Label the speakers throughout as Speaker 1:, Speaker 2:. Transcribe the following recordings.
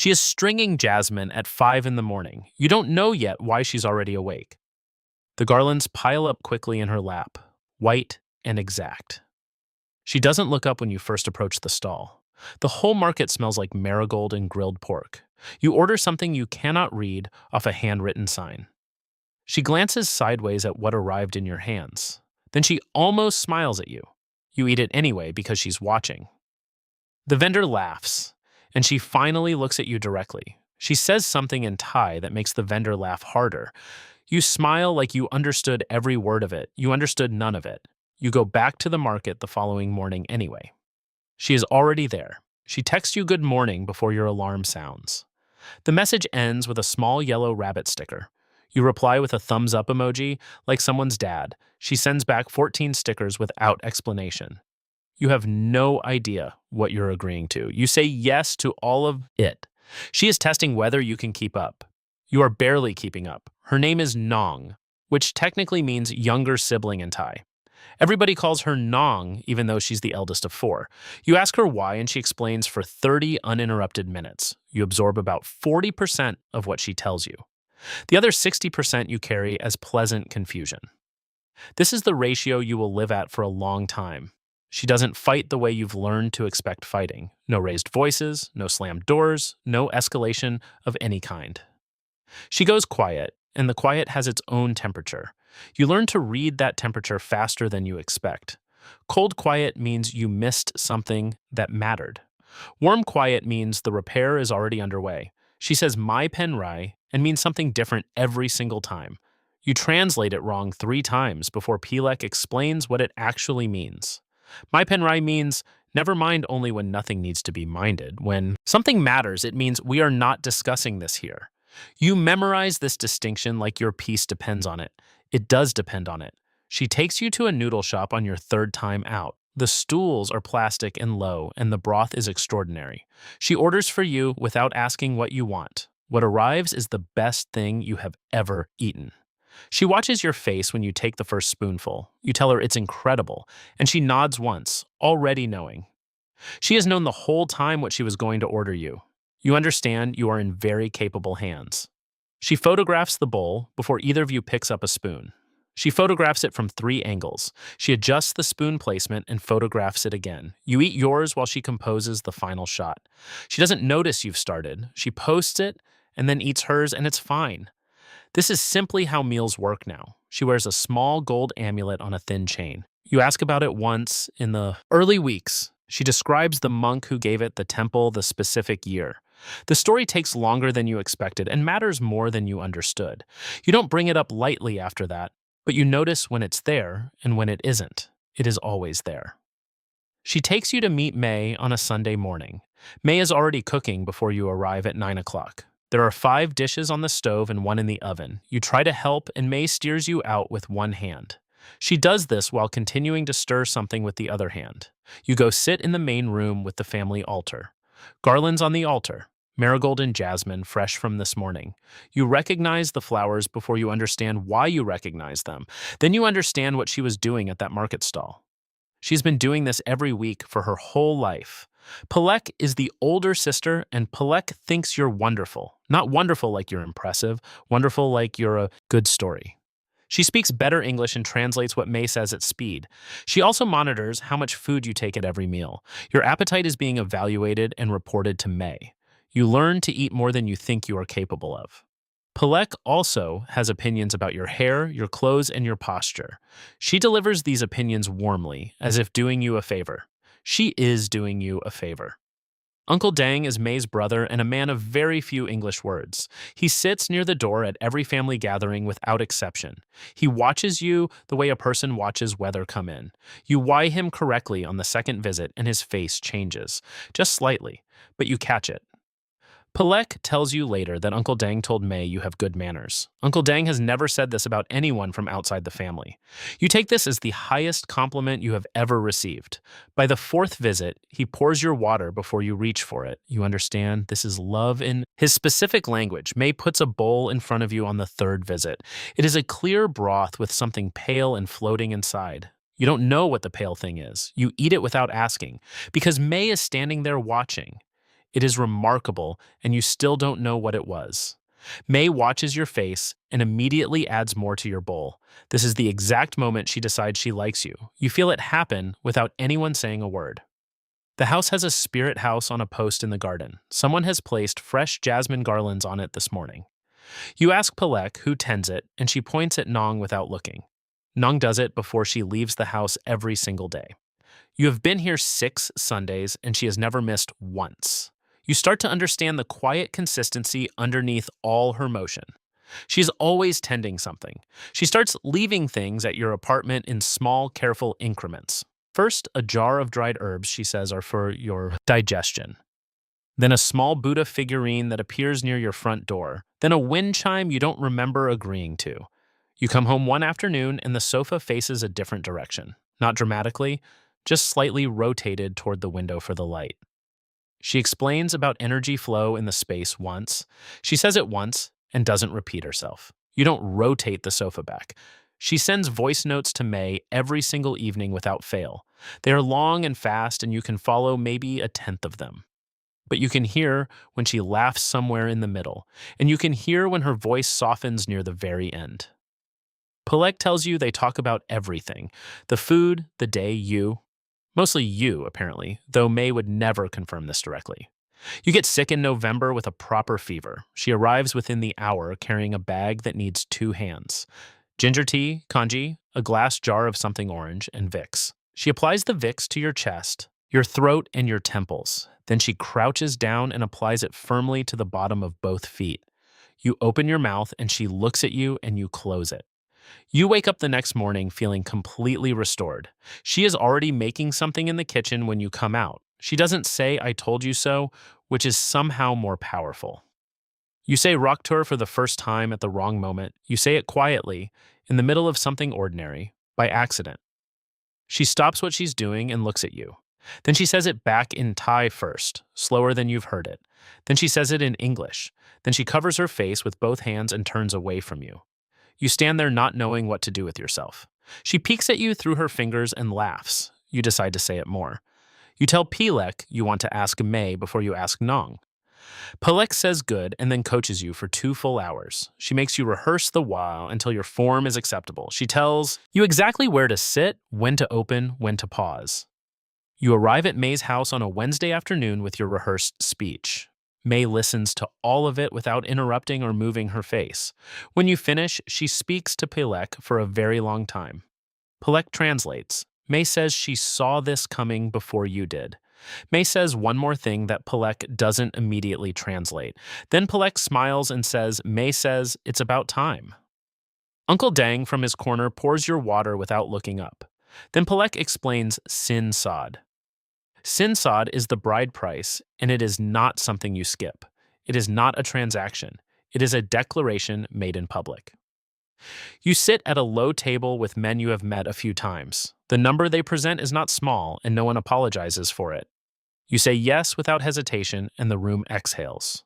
Speaker 1: She is stringing jasmine at 5 in the morning. You don't know yet why she's already awake. The garlands pile up quickly in her lap, white and exact. She doesn't look up when you first approach the stall. The whole market smells like marigold and grilled pork. You order something you cannot read off a handwritten sign. She glances sideways at what arrived in your hands. Then she almost smiles at you. You eat it anyway because she's watching. The vendor laughs, and she finally looks at you directly. She says something in Thai that makes the vendor laugh harder. You smile like you understood every word of it. You understood none of it. You go back to the market the following morning anyway. She is already there. She texts you good morning before your alarm sounds. The message ends with a small yellow rabbit sticker. You reply with a thumbs up emoji, like someone's dad. She sends back 14 stickers without explanation. You have no idea what you're agreeing to. You say yes to all of it. She is testing whether you can keep up. You are barely keeping up. Her name is Nong, which technically means younger sibling in Thai. Everybody calls her Nong, even though she's the eldest of 4. You ask her why, and she explains for 30 uninterrupted minutes. You absorb about 40% of what she tells you. The other 60% you carry as pleasant confusion. This is the ratio you will live at for a long time. She doesn't fight the way you've learned to expect fighting. No raised voices, no slammed doors, no escalation of any kind. She goes quiet, and the quiet has its own temperature. You learn to read that temperature faster than you expect. Cold quiet means you missed something that mattered. Warm quiet means the repair is already underway. She says "my pen rai" and means something different every single time. You translate it wrong 3 times before Pilek explains what it actually means. My pen rai means never mind only when nothing needs to be minded. When something matters, it means we are not discussing this here. You memorize this distinction like your peace depends on it. It does depend on it. She takes you to a noodle shop on your 3rd time out. The stools are plastic and low, and the broth is extraordinary. She orders for you without asking what you want. What arrives is the best thing you have ever eaten. She watches your face when you take the first spoonful. You tell her it's incredible, and she nods once, already knowing. She has known the whole time what she was going to order you. You understand you are in very capable hands. She photographs the bowl before either of you picks up a spoon. She photographs it from 3 angles. She adjusts the spoon placement and photographs it again. You eat yours while she composes the final shot. She doesn't notice you've started. She posts it and then eats hers, and it's fine. This is simply how meals work now. She wears a small gold amulet on a thin chain. You ask about it once in the early weeks. She describes the monk who gave it the temple the specific year. The story takes longer than you expected and matters more than you understood. You don't bring it up lightly after that, but you notice when it's there and when it isn't. It is always there. She takes you to meet May on a Sunday morning. May is already cooking before you arrive at 9 o'clock. There are 5 dishes on the stove and 1 in the oven. You try to help, and May steers you out with one hand. She does this while continuing to stir something with the other hand. You go sit in the main room with the family altar. Garlands on the altar. Marigold and jasmine, fresh from this morning. You recognize the flowers before you understand why you recognize them. Then you understand what she was doing at that market stall. She's been doing this every week for her whole life. Pilek is the older sister, and Pilek thinks you're wonderful. Not wonderful like you're impressive, wonderful like you're a good story. She speaks better English and translates what May says at speed. She also monitors how much food you take at every meal. Your appetite is being evaluated and reported to May. You learn to eat more than you think you are capable of. Pilek also has opinions about your hair, your clothes, and your posture. She delivers these opinions warmly, as if doing you a favor. She is doing you a favor. Uncle Dang is May's brother and a man of very few English words. He sits near the door at every family gathering without exception. He watches you the way a person watches weather come in. You why him correctly on the second visit and his face changes, just slightly, but you catch it. Pilek tells you later that Uncle Dang told May you have good manners. Uncle Dang has never said this about anyone from outside the family. You take this as the highest compliment you have ever received. By the 4th visit, he pours your water before you reach for it. You understand this is love in his specific language. May puts a bowl in front of you on the 3rd visit. It is a clear broth with something pale and floating inside. You don't know what the pale thing is. You eat it without asking, because May is standing there watching. It is remarkable, and you still don't know what it was. May watches your face and immediately adds more to your bowl. This is the exact moment she decides she likes you. You feel it happen without anyone saying a word. The house has a spirit house on a post in the garden. Someone has placed fresh jasmine garlands on it this morning. You ask Palek who tends it, and she points at Nong without looking. Nong does it before she leaves the house every single day. You have been here 6 Sundays, and she has never missed once. You start to understand the quiet consistency underneath all her motion. She's always tending something. She starts leaving things at your apartment in small, careful increments. First, a jar of dried herbs she says are for your digestion. Then a small Buddha figurine that appears near your front door. Then a wind chime you don't remember agreeing to. You come home one afternoon and the sofa faces a different direction. Not dramatically, just slightly rotated toward the window for the light. She explains about energy flow in the space once. She says it once and doesn't repeat herself. You don't rotate the sofa back. She sends voice notes to May every single evening without fail. They are long and fast, and you can follow maybe a tenth of them. But you can hear when she laughs somewhere in the middle, and you can hear when her voice softens near the very end. Palek tells you they talk about everything: the food, the day, you. Mostly you, apparently, though May would never confirm this directly. You get sick in November with a proper fever. She arrives within the hour carrying a bag that needs 2 hands. Ginger tea, congee, a glass jar of something orange, and Vicks. She applies the Vicks to your chest, your throat, and your temples. Then she crouches down and applies it firmly to the bottom of both feet. You open your mouth and she looks at you and you close it. You wake up the next morning feeling completely restored. She is already making something in the kitchen when you come out. She doesn't say, "I told you so," which is somehow more powerful. You say Rocktour for the first time at the wrong moment. You say it quietly, in the middle of something ordinary, by accident. She stops what she's doing and looks at you. Then she says it back in Thai first, slower than you've heard it. Then she says it in English. Then she covers her face with both hands and turns away from you. You stand there not knowing what to do with yourself. She peeks at you through her fingers and laughs. You decide to say it more. You tell Pilek you want to ask May before you ask Nong. Palek says good and then coaches you for 2 full hours. She makes you rehearse the while until your form is acceptable. She tells you exactly where to sit, when to open, when to pause. You arrive at May's house on a Wednesday afternoon with your rehearsed speech. May listens to all of it without interrupting or moving her face. When you finish, she speaks to Palek for a very long time. Palek translates. May says she saw this coming before you did. May says one more thing that Palek doesn't immediately translate. Then Palek smiles and says, May says, it's about time. Uncle Dang from his corner pours your water without looking up. Then Palek explains Sin Sod. Sin Sod is the bride price, and it is not something you skip. It is not a transaction. It is a declaration made in public. You sit at a low table with men you have met a few times. The number they present is not small, and no one apologizes for it. You say yes without hesitation, and the room exhales.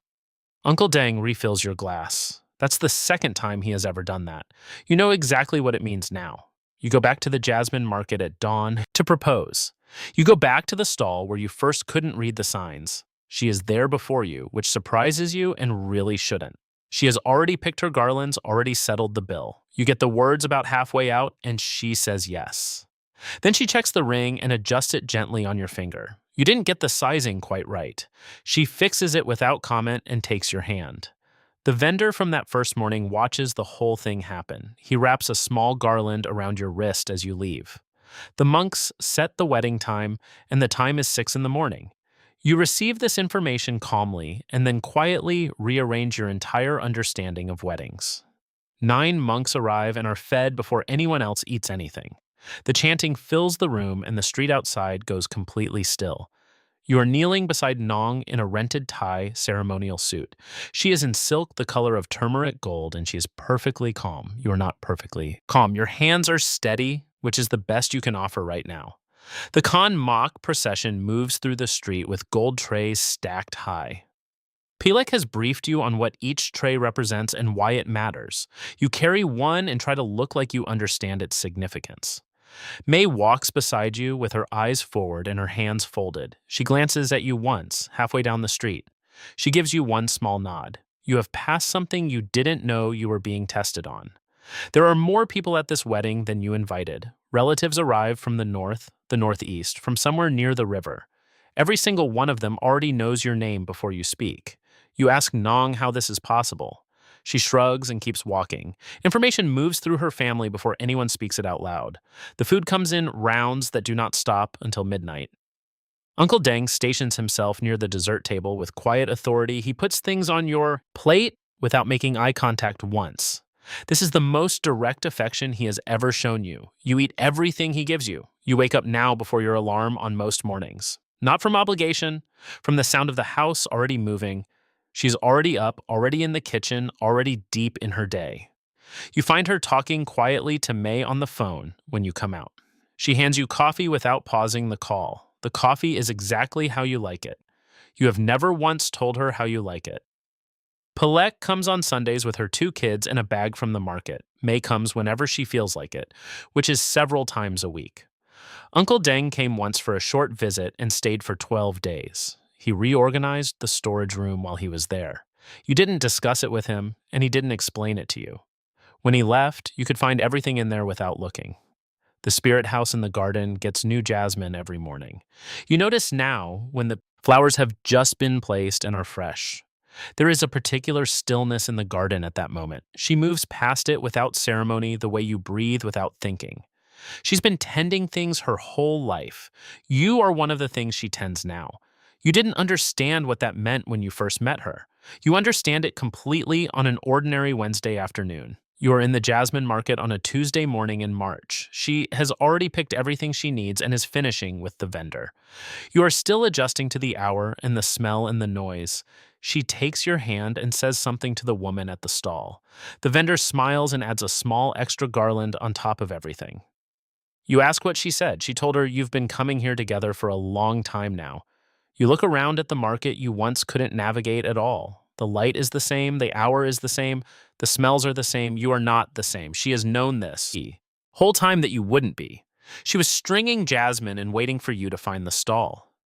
Speaker 1: Uncle Dang refills your glass. That's the 2nd time he has ever done that. You know exactly what it means now. You go back to the Jasmine market at dawn to propose. You go back to the stall where you first couldn't read the signs. She is there before you, which surprises you and really shouldn't. She has already picked her garlands, already settled the bill. You get the words about halfway out, and she says yes. Then she checks the ring and adjusts it gently on your finger. You didn't get the sizing quite right. She fixes it without comment and takes your hand. The vendor from that first morning watches the whole thing happen. He wraps a small garland around your wrist as you leave. The monks set the wedding time, and the time is 6 in the morning. You receive this information calmly and then quietly rearrange your entire understanding of weddings. 9 monks arrive and are fed before anyone else eats anything. The chanting fills the room and the street outside goes completely still. You are kneeling beside Nong in a rented Thai ceremonial suit. She is in silk the color of turmeric gold, and she is perfectly calm. You are not perfectly calm. Your hands are steady, which is the best you can offer right now. The Khan mock procession moves through the street with gold trays stacked high. Pilek has briefed you on what each tray represents and why it matters. You carry one and try to look like you understand its significance. May walks beside you with her eyes forward and her hands folded. She glances at you once, halfway down the street. She gives you one small nod. You have passed something you didn't know you were being tested on. There are more people at this wedding than you invited. Relatives arrive from the north, the northeast, from somewhere near the river. Every single one of them already knows your name before you speak. You ask Nong how this is possible. She shrugs and keeps walking. Information moves through her family before anyone speaks it out loud. The food comes in rounds that do not stop until midnight. Uncle Deng stations himself near the dessert table with quiet authority. He puts things on your plate without making eye contact once. This is the most direct affection he has ever shown you. You eat everything he gives you. You wake up now before your alarm on most mornings. Not from obligation, from the sound of the house already moving. She's already up, already in the kitchen, already deep in her day. You find her talking quietly to May on the phone when you come out. She hands you coffee without pausing the call. The coffee is exactly how you like it. You have never once told her how you like it. Palek comes on Sundays with her 2 kids and a bag from the market. May comes whenever she feels like it, which is several times a week. Uncle Deng came once for a short visit and stayed for 12 days. He reorganized the storage room while he was there. You didn't discuss it with him, and he didn't explain it to you. When he left, you could find everything in there without looking. The spirit house in the garden gets new jasmine every morning. You notice now when the flowers have just been placed and are fresh. There is a particular stillness in the garden at that moment. She moves past it without ceremony, the way you breathe without thinking. She's been tending things her whole life. You are one of the things she tends now. You didn't understand what that meant when you first met her. You understand it completely on an ordinary Wednesday afternoon. You are in the jasmine market on a Tuesday morning in March. She has already picked everything she needs and is finishing with the vendor. You are still adjusting to the hour and the smell and the noise. She takes your hand and says something to the woman at the stall. The vendor smiles and adds a small extra garland on top of everything. You ask what she said. She told her you've been coming here together for a long time now. You look around at the market you once couldn't navigate at all. The light is the same, the hour is the same, the smells are the same, you are not the same. She has known this whole time that you wouldn't be. She was stringing jasmine and waiting for you to find the stall.